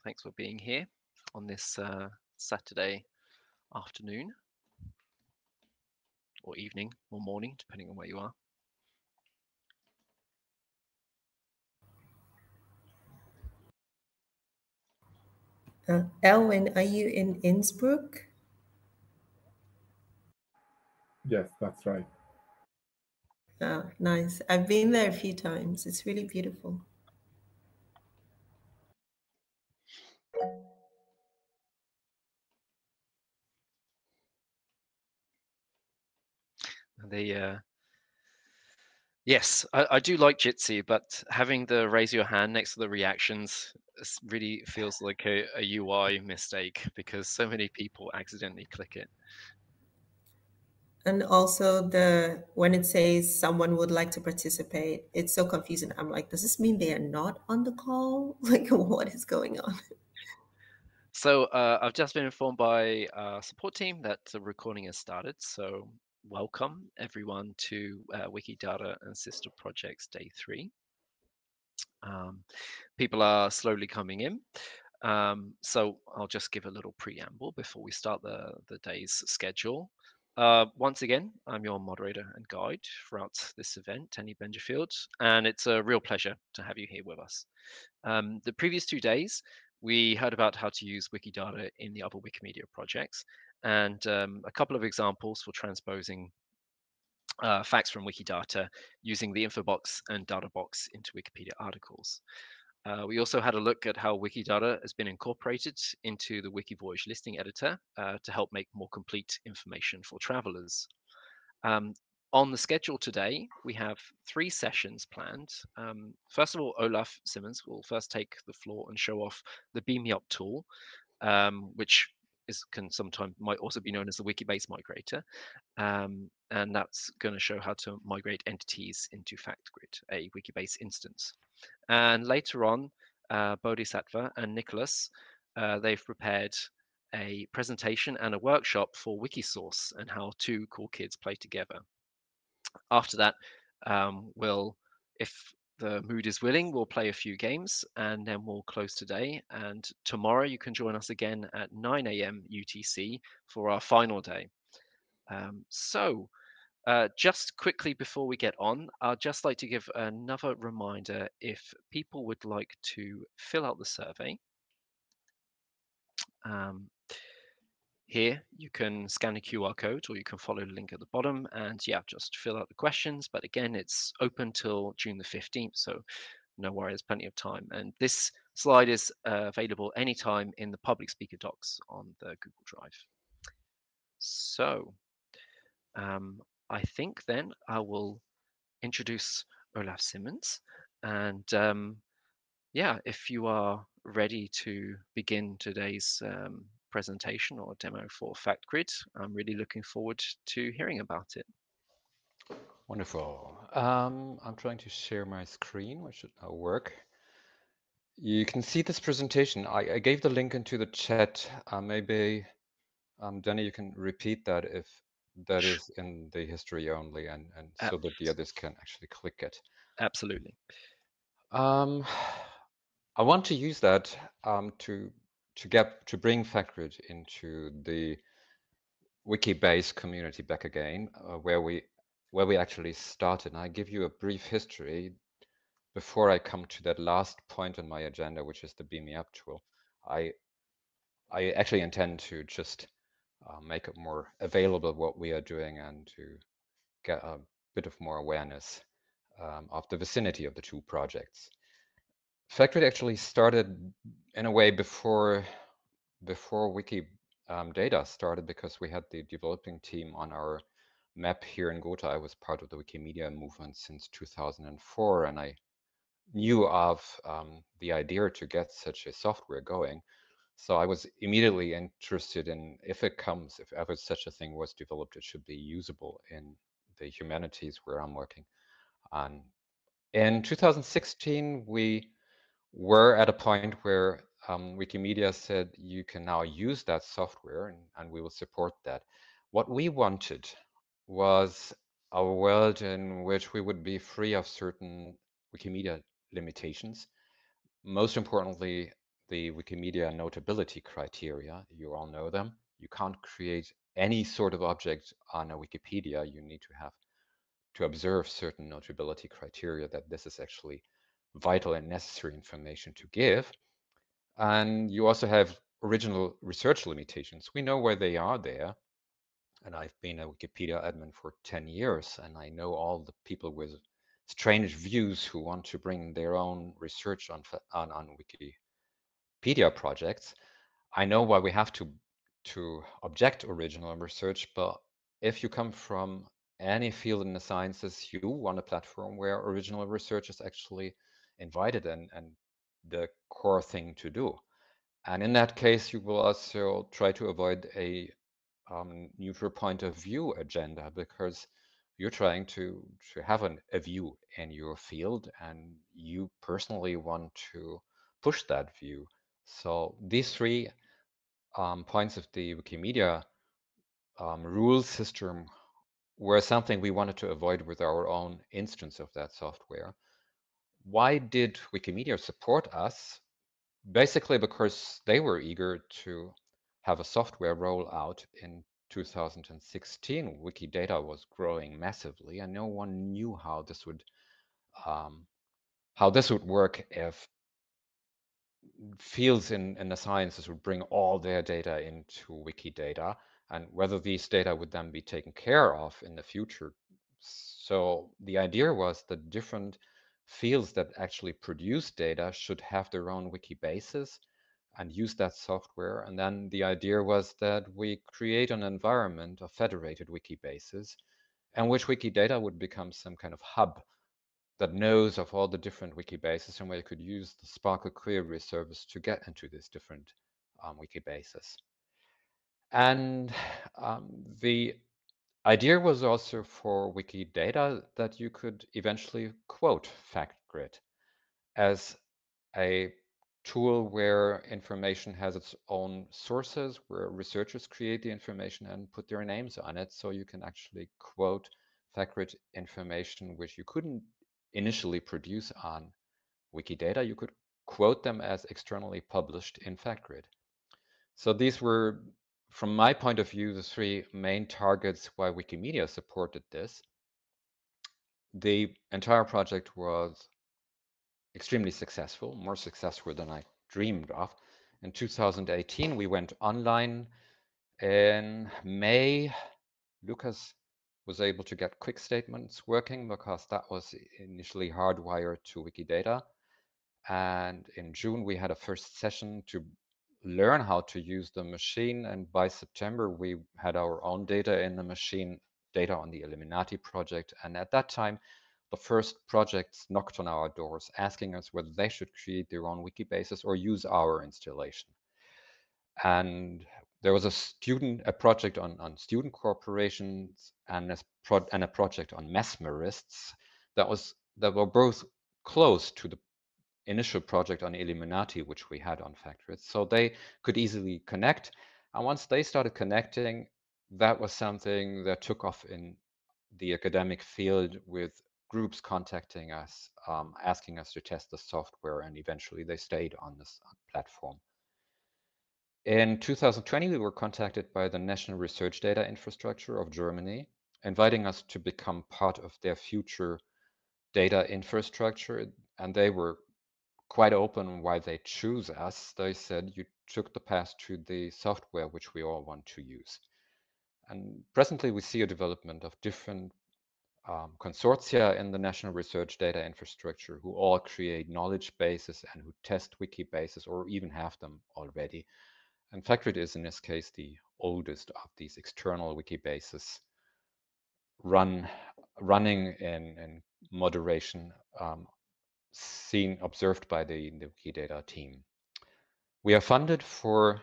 Thanks for being here on this Saturday afternoon or evening or morning, depending on where you are. Elwin, are you in Innsbruck? Yes, that's right. Oh, nice. I've been there a few times. It's really beautiful. Yes, I do like Jitsi, but having the raise your hand next to the reactions really feels like a UI mistake because so many people accidentally click it. And also when it says someone would like to participate, it's so confusing. I'm like, does this mean they are not on the call? Like, what is going on? So I've just been informed by our support team that the recording has started. So welcome everyone to Wikidata and Sister Projects Day 3. People are slowly coming in. So I'll just give a little preamble before we start the day's schedule. Once again, I'm your moderator and guide throughout this event, Tenny Benjerfield, and it's a real pleasure to have you here with us. The previous 2 days, we heard about how to use Wikidata in the other Wikimedia projects, and a couple of examples for transposing facts from Wikidata using the info box and data box into Wikipedia articles. We also had a look at how Wikidata has been incorporated into the Wikivoyage listing editor to help make more complete information for travelers. On the schedule today, we have 3 sessions planned. First of all, Olaf Simmons will first take the floor and show off the Beam Me Up tool, which might also be known as the Wikibase migrator. And that's going to show how to migrate entities into FactGrid, a Wikibase instance. And later on, Bodhisattva and Nicholas, they've prepared a presentation and a workshop for Wikisource and how 2 cool kids play together. After that, if the mood is willing, we'll play a few games and then we'll close today. And tomorrow you can join us again at 9 a.m. UTC for our final day. Just quickly before we get on, I'd just like to give another reminder if people would like to fill out the survey. Here you can scan a QR code or you can follow the link at the bottom and just fill out the questions. But again, it's open till June the 15th, so no worries, plenty of time. And this slide is available anytime in the public speaker docs on the Google Drive. So I think then I will introduce Olaf Simmons. And if you are ready to begin today's presentation or demo for FactGrid, I'm really looking forward to hearing about it. Wonderful. I'm trying to share my screen, which should now work. You can see this presentation. I gave the link into the chat. Maybe, Danny, you can repeat that if that is in the history only, and so that the others can actually click it. Absolutely. I want to use that to bring FactGrid into the Wikibase community back again, where we actually started. And I give you a brief history before I come to that last point on my agenda, which is the Beam Me Up tool. I actually intend to just make it more available what we are doing and to get a bit of more awareness of the vicinity of the 2 projects. FactGrid actually started in a way before Wikidata started, because we had the developing team on our map here in Gotha. I was part of the Wikimedia movement since 2004, and I knew of the idea to get such a software going. So I was immediately interested in, if ever such a thing was developed, it should be usable in the humanities where I'm working. And in 2016, we were at a point where Wikimedia said you can now use that software and we will support that. What we wanted was a world in which we would be free of certain Wikimedia limitations. Most importantly, the Wikimedia notability criteria. You all know them. You can't create any sort of object on a Wikipedia. You need to have to observe certain notability criteria that this is actually vital and necessary information to give. And you also have original research limitations. We know where they are there. And I've been a Wikipedia admin for 10 years, and I know all the people with strange views who want to bring their own research on Wikipedia projects. I know why we have to object original research, but if you come from any field in the sciences, you want a platform where original research is actually invited and the core thing to do. And in that case, you will also try to avoid a neutral point of view agenda, because you're trying to have a view in your field and you personally want to push that view. So these three points of the Wikimedia rule system were something we wanted to avoid with our own instance of that software. Why did Wikimedia support us? Basically because they were eager to have a software rollout in 2016. Wikidata was growing massively, and no one knew how this would work if fields in the sciences would bring all their data into Wikidata, and whether these data would then be taken care of in the future. So the idea was that different fields that actually produce data should have their own Wikibases and use that software. And then the idea was that we create an environment of federated Wikibases in which Wikidata would become some kind of hub that knows of all the different Wikibases and where you could use the Sparkle query service to get into these different Wikibases. And the idea was also for Wikidata that you could eventually quote FactGrid as a tool where information has its own sources, where researchers create the information and put their names on it. So you can actually quote FactGrid information which you couldn't initially produce on Wikidata. You could quote them as externally published in FactGrid. So these were, from my point of view, the three main targets why Wikimedia supported this. The entire project was extremely successful, more successful than I dreamed of. In 2018, we went online. In May, Lucas was able to get quick statements working because that was initially hardwired to Wikidata. And in June, we had a first session to learn how to use the machine. And by September, we had our own data in the machine, data on the Illuminati project. And at that time, the first projects knocked on our doors, asking us whether they should create their own Wikibases or use our installation. And there was a project on student corporations and a project on mesmerists that were both close to the initial project on Illuminati, which we had on FactGrid. So they could easily connect. And once they started connecting, that was something that took off in the academic field, with groups contacting us, asking us to test the software, and eventually they stayed on this platform. In 2020, we were contacted by the National Research Data Infrastructure of Germany, inviting us to become part of their future data infrastructure. And they were quite open why they choose us. They said, you took the path to the software which we all want to use. And presently we see a development of different consortia in the National Research Data Infrastructure who all create knowledge bases and who test Wikibases or even have them already. And FactGrid is in this case the oldest of these external Wikibases running in moderation, observed by the Wikidata team. We are funded for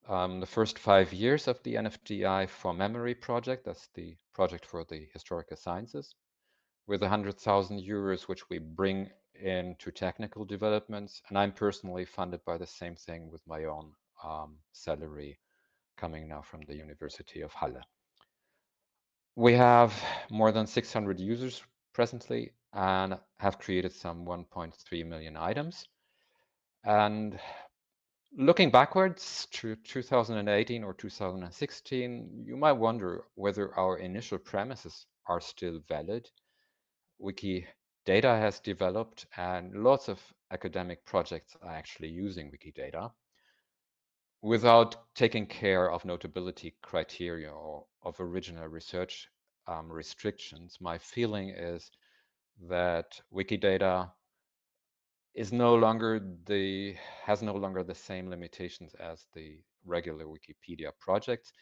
the first 5 years of the NFDI for Memory project. That's the project for the historical sciences, with 100,000 euros, which we bring into technical developments. And I'm personally funded by the same thing with my own salary coming now from the University of Halle. We have more than 600 users presently and have created some 1.3 million items. And Looking backwards to 2018 or 2016, you might wonder whether our initial premises are still valid. Wikidata has developed and lots of academic projects are actually using Wikidata without taking care of notability criteria or of original research restrictions. My feeling is that Wikidata is no longer has no longer the same limitations as the regular Wikipedia projects,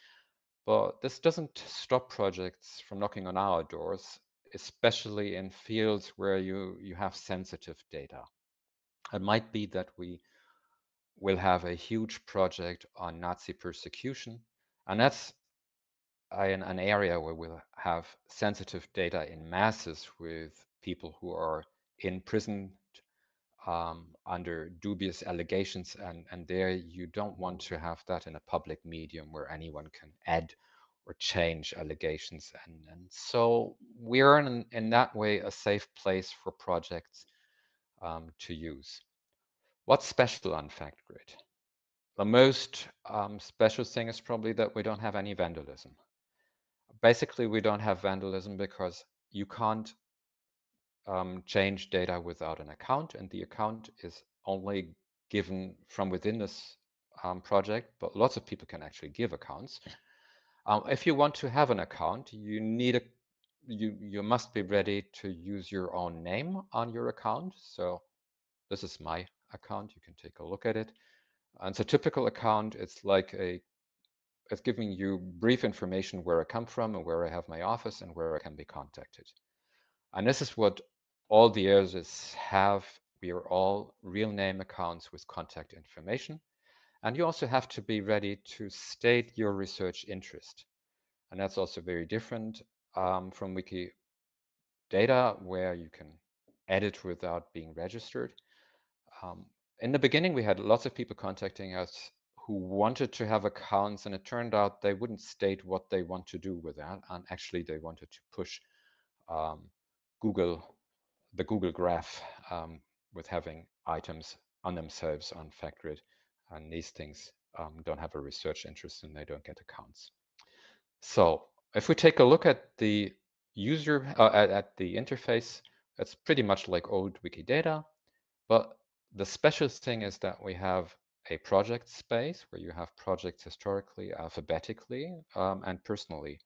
but this doesn't stop projects from knocking on our doors, especially in fields where you have sensitive data. It might be that we will have a huge project on Nazi persecution, and that's an area where we'll have sensitive data in masses with people who are in prison under dubious allegations, and there you don't want to have that in a public medium where anyone can add or change allegations, and so we're in that way a safe place for projects to use. What's special on FactGrid? The most special thing is probably that we don't have any vandalism. Basically, we don't have vandalism because you can't change data without an account, and the account is only given from within this project, but lots of people can actually give accounts. If you want to have an account, you must be ready to use your own name on your account. So this is my account. You can take a look at it. And it's a typical account. It's giving you brief information where I come from and where I have my office and where I can be contacted. And this is what all the others have. We are all real name accounts with contact information. And you also have to be ready to state your research interest. And that's also very different from Wikidata, where you can edit without being registered. In the beginning, we had lots of people contacting us who wanted to have accounts, and it turned out they wouldn't state what they want to do with that. And actually, they wanted to push the Google Graph with having items on themselves on FactGrid. And these things don't have a research interest and they don't get accounts. So if we take a look at the user, at the interface, it's pretty much like old Wikidata, but the special thing is that we have a project space where you have projects historically, alphabetically, and personally.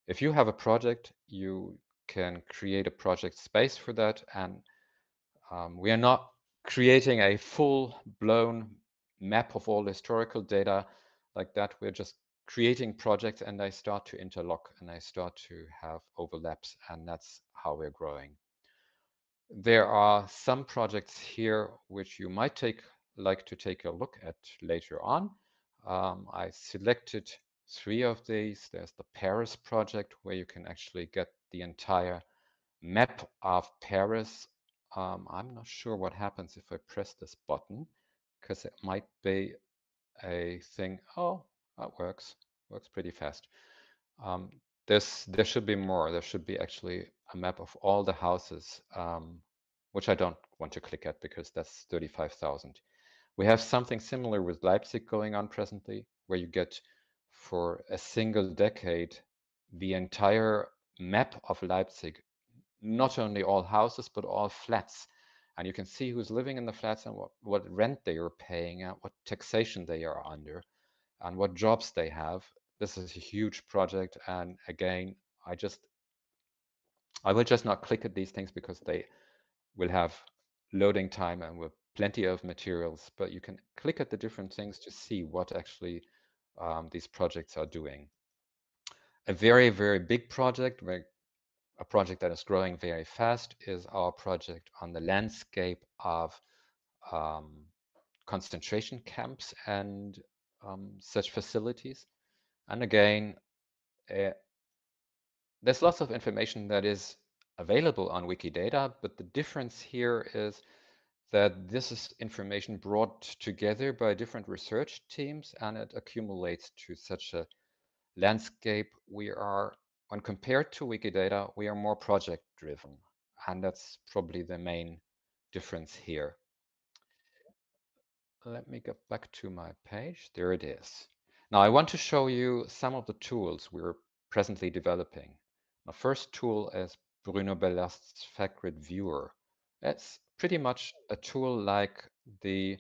If you have a project, you can create a project space for that, and we are not creating a full-blown map of all historical data like that. We're just creating projects and they start to interlock and they start to have overlaps, and that's how we're growing. There are some projects here which you might like to take a look at later on. I selected 3 of these. There's the Paris project, where you can actually get the entire map of Paris. I'm not sure what happens if I press this button, because it might be a thing. Oh, that works pretty fast. There should be more. There should be actually a map of all the houses, which I don't want to click at because that's 35,000. We have something similar with Leipzig going on presently, where you get for a single decade the entire map of Leipzig, not only all houses, but all flats. And you can see who's living in the flats and what rent they are paying, and what taxation they are under, and what jobs they have. This is a huge project. And again, I will just not click at these things because they will have loading time and with plenty of materials, but you can click at the different things to see what actually these projects are doing. A very, very big project, a project that is growing very fast, is our project on the landscape of concentration camps and such facilities. And again, there's lots of information that is available on Wikidata, but the difference here is that this is information brought together by different research teams, and it accumulates to such a landscape. When compared to Wikidata, we are more project driven, and that's probably the main difference here. let me get back to my page. There it is. Now I want to show you some of the tools we're presently developing. The first tool is Bruno Bellast's FactGrid Viewer. It's pretty much a tool like the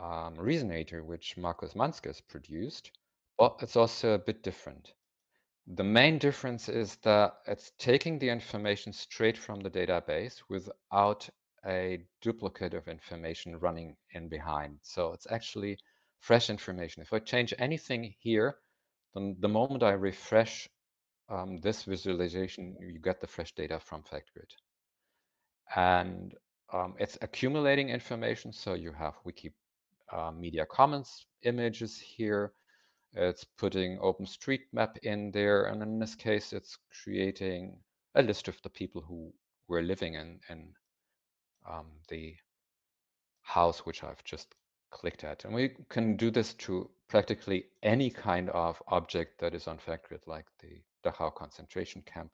Reasonator, which Markus Manskes produced, but it's also a bit different. The main difference is that it's taking the information straight from the database without a duplicate of information running in behind. So it's actually fresh information. If I change anything here, then the moment I refresh this visualization, you get the fresh data from FactGrid. And it's accumulating information. So you have Wikimedia Commons images here. It's putting OpenStreetMap in there, and in this case, it's creating a list of the people who were living in the house which I've just clicked at. And we can do this to practically any kind of object that is on FactGrid, like the Dachau concentration camp.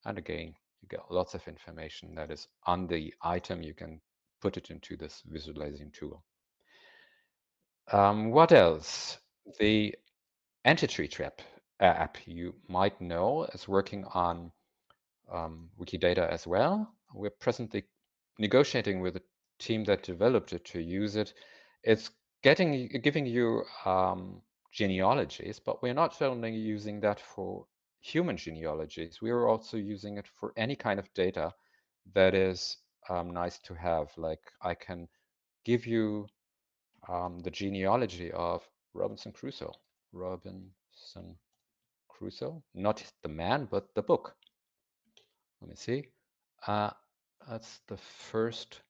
And again, you get lots of information that is on the item. You can put it into this visualizing tool. What else? The Entity Trap app you might know is working on Wikidata as well. We're presently negotiating with a team that developed it to use it. It's giving you genealogies, but we're not only using that for human genealogies. We are also using it for any kind of data that is nice to have. Like I can give you the genealogy of Robinson Crusoe. Robinson Crusoe, not the man, but the book. Let me see. That's the first.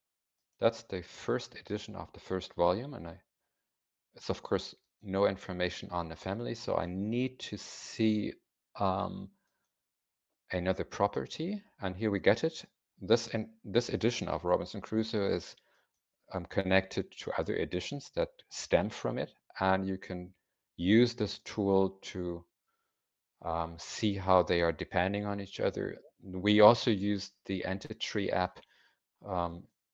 That's the first edition of the first volume, and it's of course no information on the family, so I need to see another property, and here we get it. This edition of Robinson Crusoe is connected to other editions that stem from it, and you can use this tool to see how they are depending on each other. We also use the Entity app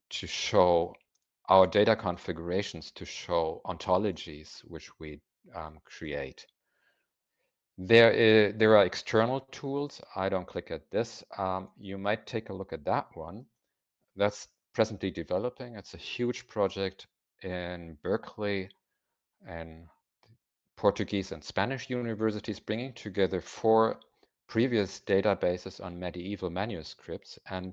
to show our data configurations, to show ontologies which we create. There are external tools. I don't click at this. You might take a look at that one. That's presently developing. It's a huge project in Berkeley and Portuguese and Spanish universities, bringing together 4 previous databases on medieval manuscripts. And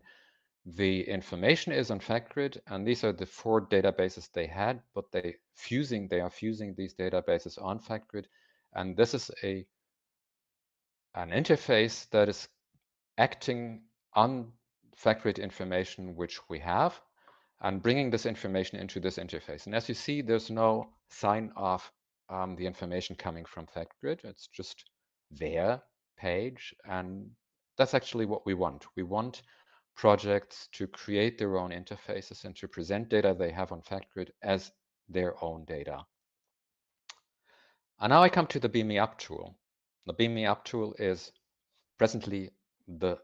the information is on FactGrid, and these are the 4 databases they had, but they are fusing these databases on FactGrid. And this is an interface that is acting on FactGrid information which we have, and bringing this information into this interface. And as you see, there's no sign of the information coming from FactGrid. It's just their page, and that's actually what we want. We want projects to create their own interfaces and to present data they have on FactGrid as their own data. And now I come to the Beam Me Up tool. The Beam Me Up tool is presently the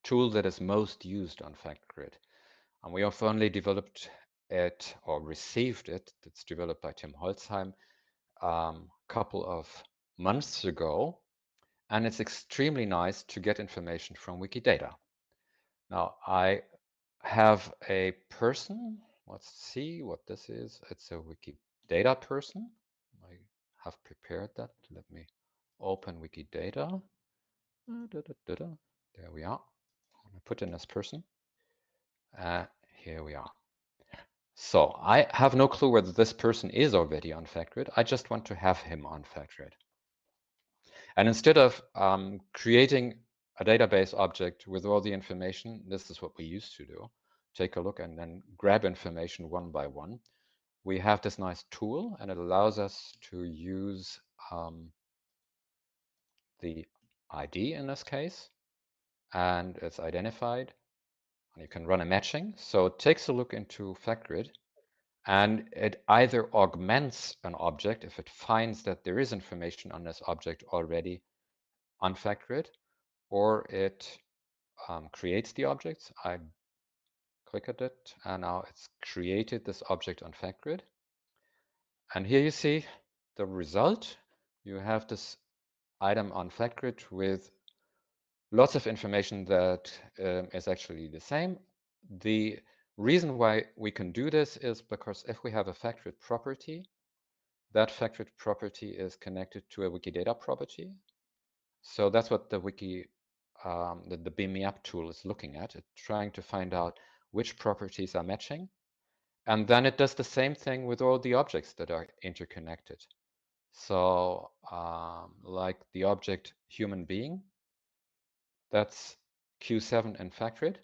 tool that is most used on FactGrid. And we have only developed it or received it. It's developed by Tim Holzheim a couple of months ago. And it's extremely nice to get information from Wikidata. Now I have a person. Let's see what this is. It's a Wikidata person. I have prepared that. Let me open Wikidata. There we are. I'm going to put in this person. Here we are. So I have no clue whether this person is already on FactGrid. I just want to have him on FactGrid. And instead of creating a database object with all the information, this is what we used to do. Take a look and then grab information one by one. We have this nice tool, and it allows us to use the ID in this case, and it's identified. And you can run a matching. So it takes a look into FactGrid, and it either augments an object if it finds that there is information on this object already on FactGrid, or it creates the objects. I click at it, and now it's created this object on FactGrid. And here you see the result. You have this item on FactGrid with lots of information that is actually the same. The reason why we can do this is because if we have a FactGrid property, that FactGrid property is connected to a Wikidata property. So that's what the the BMEApp tool is looking at. It's trying to find out which properties are matching. And then it does the same thing with all the objects that are interconnected. So like the object human being, that's Q7 in FactGrid.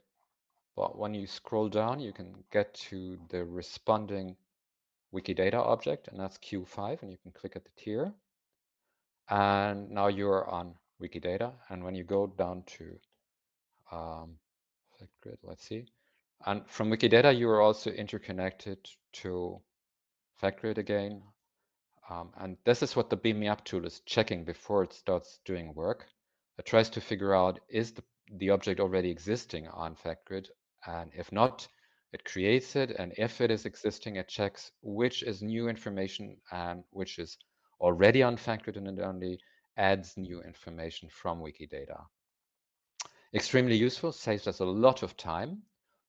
But when you scroll down, you can get to the responding Wikidata object, and that's Q5, and you can click at it here. And now you're on Wikidata. And when you go down to FactGrid, let's see. And from Wikidata, you are also interconnected to FactGrid again. And this is what the BMEApp tool is checking before it starts doing work. It tries to figure out, is the object already existing on FactGrid? And if not, it creates it. And if it is existing, it checks which is new information and which is already on FactGrid, and it only adds new information from Wikidata. Extremely useful, saves us a lot of time,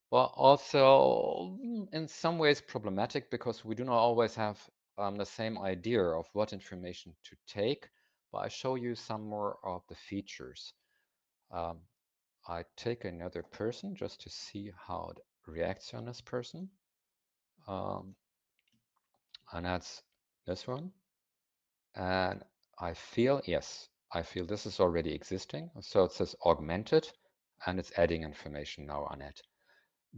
but also in some ways problematic because we do not always have the same idea of what information to take. But I show you some more of the features. I take another person just to see how it reacts on this person. And that's this one. And I feel, yes, I feel this is already existing. So it says augmented, and it's adding information now on it.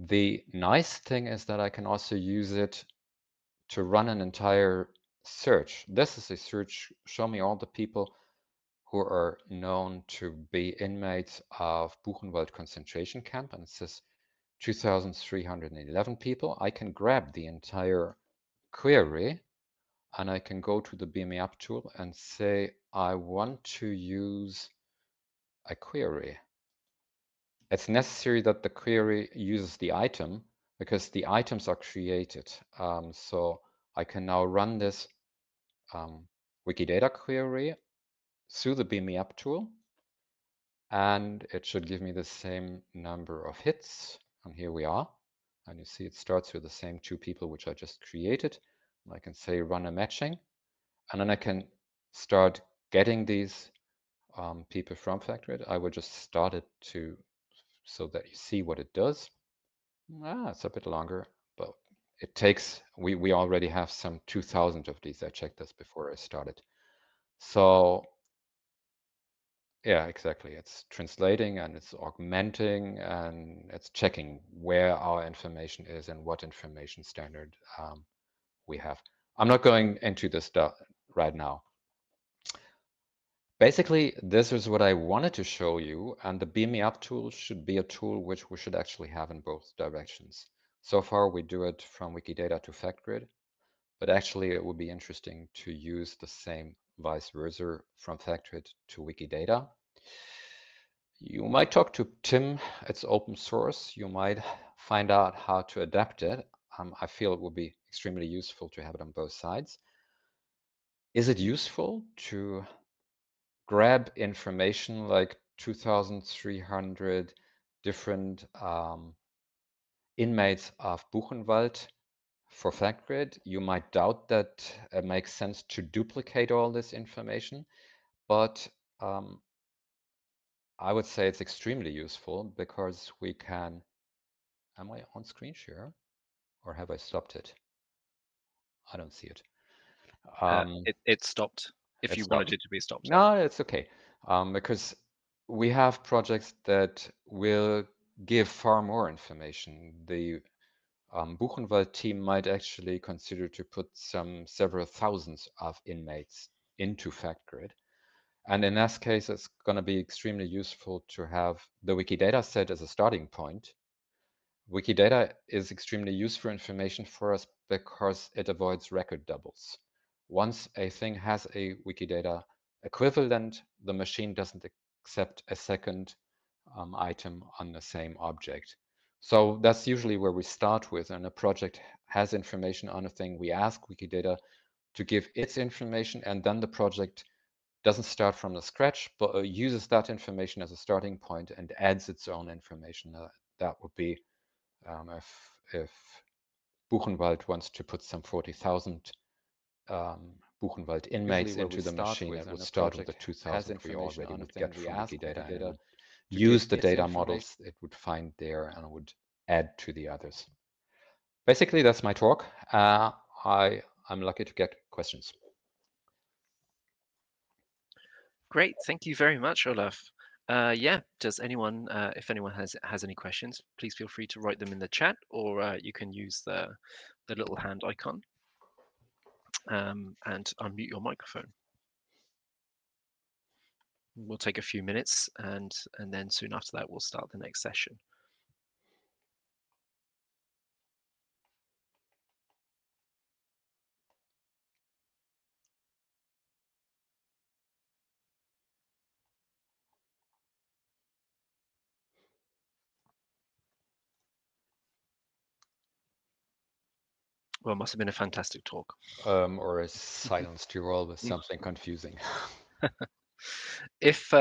The nice thing is that I can also use it to run an entire search. This is a search, show me all the people who are known to be inmates of Buchenwald concentration camp, and it says 2,311 people. I can grab the entire query, and I can go to the BMEApp tool and say, I want to use a query. It's necessary that the query uses the item because the items are created. So I can now run this Wikidata query through the BMEApp tool, and it should give me the same number of hits. And here we are. And you see it starts with the same two people which I just created. I can say run a matching, and then I can start getting these people from FactGrid. I will just start it so that you see what it does. It's a bit longer, but it takes, we already have some 2,000 of these. I checked this before I started. So yeah, exactly. It's translating and it's augmenting and it's checking where our information is and what information standard we have. I'm not going into this right now. Basically, this is what I wanted to show you, and the BMEApp tool should be a tool which we should actually have in both directions. So far, we do it from Wikidata to FactGrid, but actually it would be interesting to use the same vice versa from FactGrid to Wikidata. You might talk to Tim, it's open source. You might find out how to adapt it. I feel it would be extremely useful to have it on both sides. Is it useful to grab information like 2,300 different inmates of Buchenwald for FactGrid? You might doubt that it makes sense to duplicate all this information, but I would say it's extremely useful because we can, am I on screen share or have I stopped it? I don't see it. It stopped. If you wanted it to be stopped. No, it's okay. Because we have projects that will give far more information. The Buchenwald team might actually consider to put several thousands of inmates into FactGrid. And in that case, it's going to be extremely useful to have the Wikidata set as a starting point. Wikidata is extremely useful information for us because it avoids record doubles. Once a thing has a Wikidata equivalent, the machine doesn't accept a second item on the same object. So that's usually where we start with. And a project has information on a thing. We ask Wikidata, to give its information, and then the project doesn't start from the scratch, but uses that information as a starting point and adds its own information. That would be if Buchenwald wants to put some 40,000 Buchenwald inmates into the machine, it would start with the 2,000 we already would get from Wikidata, and it would use the data models it would find there and would add to the others. Basically, that's my talk. I'm lucky to get questions. Great, thank you very much, Olaf. Yeah, does anyone, if anyone has any questions, please feel free to write them in the chat, or you can use the little hand icon and unmute your microphone. We'll take a few minutes, and then soon after that, we'll start the next session. Well, it must have been a fantastic talk. Or a silence to roll with something confusing. If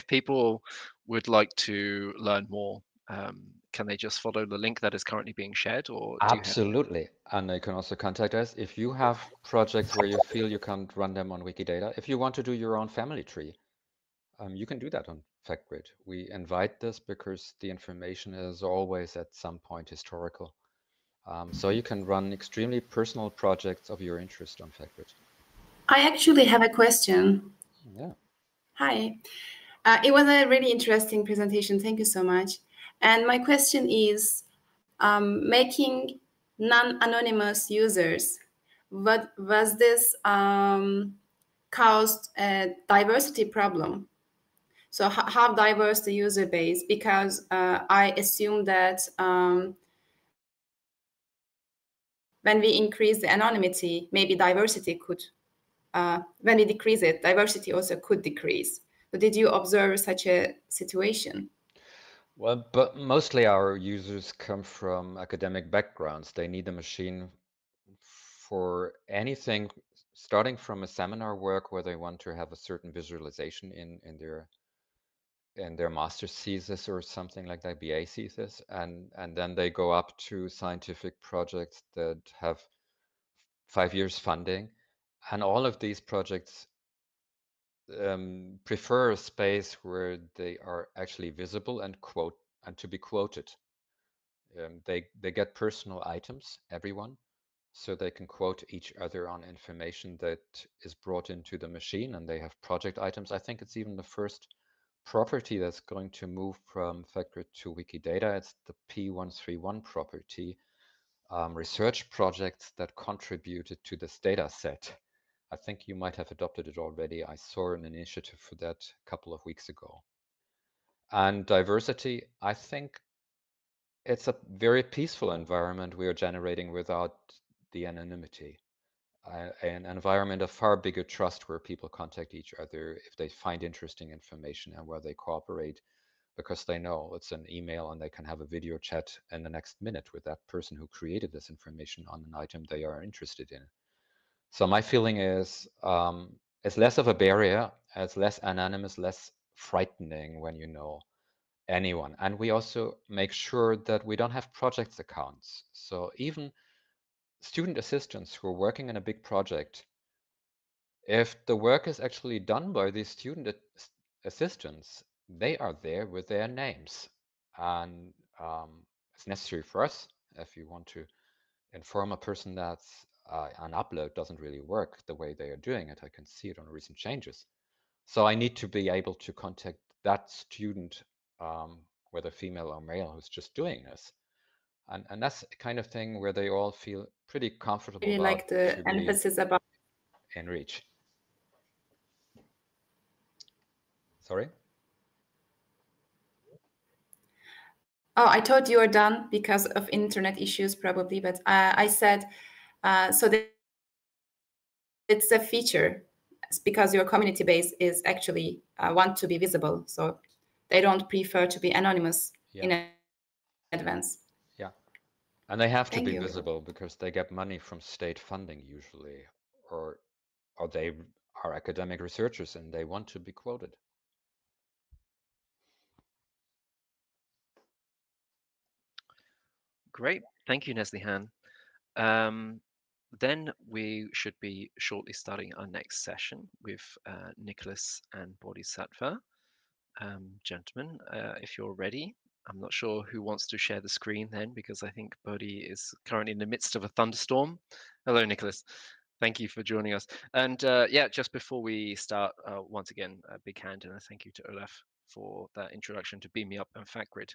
people would like to learn more, can they just follow the link that is currently being shared, or Absolutely. And they can also contact us if you have projects where you feel you can't run them on Wikidata. If you want to do your own family tree, you can do that on FactGrid. We invite this because the information is always at some point historical. So you can run extremely personal projects of your interest on FactGrid. I actually have a question. Yeah. Hi. It was a really interesting presentation. Thank you so much. And my question is, making non-anonymous users, was this caused a diversity problem? So how diverse the user base? Because I assume that when we increase the anonymity, maybe diversity could, when we decrease it, diversity also could decrease. But did you observe such a situation? Well, but mostly our users come from academic backgrounds. They need a machine for anything, starting from a seminar work where they want to have a certain visualization in their master's thesis or something like that, BA thesis, and then they go up to scientific projects that have 5 years funding, and all of these projects prefer a space where they are actually visible and to be quoted. They get personal items, everyone, so they can quote each other on information that is brought into the machine, and they have project items. I think it's even the first property that's going to move from FactGrid to Wikidata. It's the P131 property, research projects that contributed to this data set. I think you might have adopted it already. I saw an initiative for that a couple of weeks ago. And diversity, I think it's a very peaceful environment we are generating without the anonymity. An environment of far bigger trust where people contact each other if they find interesting information, and where they cooperate because they know it's an email and they can have a video chat in the next minute with that person who created this information on an item they are interested in. So my feeling is it's less of a barrier, it's less anonymous, less frightening when you know anyone. And we also make sure that we don't have projects accounts. So even student assistants who are working in a big project, if the work is actually done by these student assistants, they are there with their names. And it's necessary for us, if you want to inform a person that an upload doesn't really work the way they are doing it. I can see it on recent changes. So I need to be able to contact that student, whether female or male, who's just doing this. And that's the kind of thing where they all feel pretty comfortable Really about like the emphasis about in reach. Sorry? Oh, I thought you were done because of internet issues, probably. But I said, so that it's a feature because your community base is actually want to be visible. So they don't prefer to be anonymous in advance. Yeah. And they have to Thank be you. visible because they get money from state funding usually, or they are academic researchers and they want to be quoted. Great, thank you, Neslihan. Then we should be shortly starting our next session with Nicholas and Bodhisattva. Gentlemen, if you're ready, I'm not sure who wants to share the screen then, because I think Bodhi is currently in the midst of a thunderstorm. Hello, Nicholas. Thank you for joining us. And yeah, just before we start, once again, a big hand and a thank you to Olaf for that introduction to Beam Me Up and FactGrid.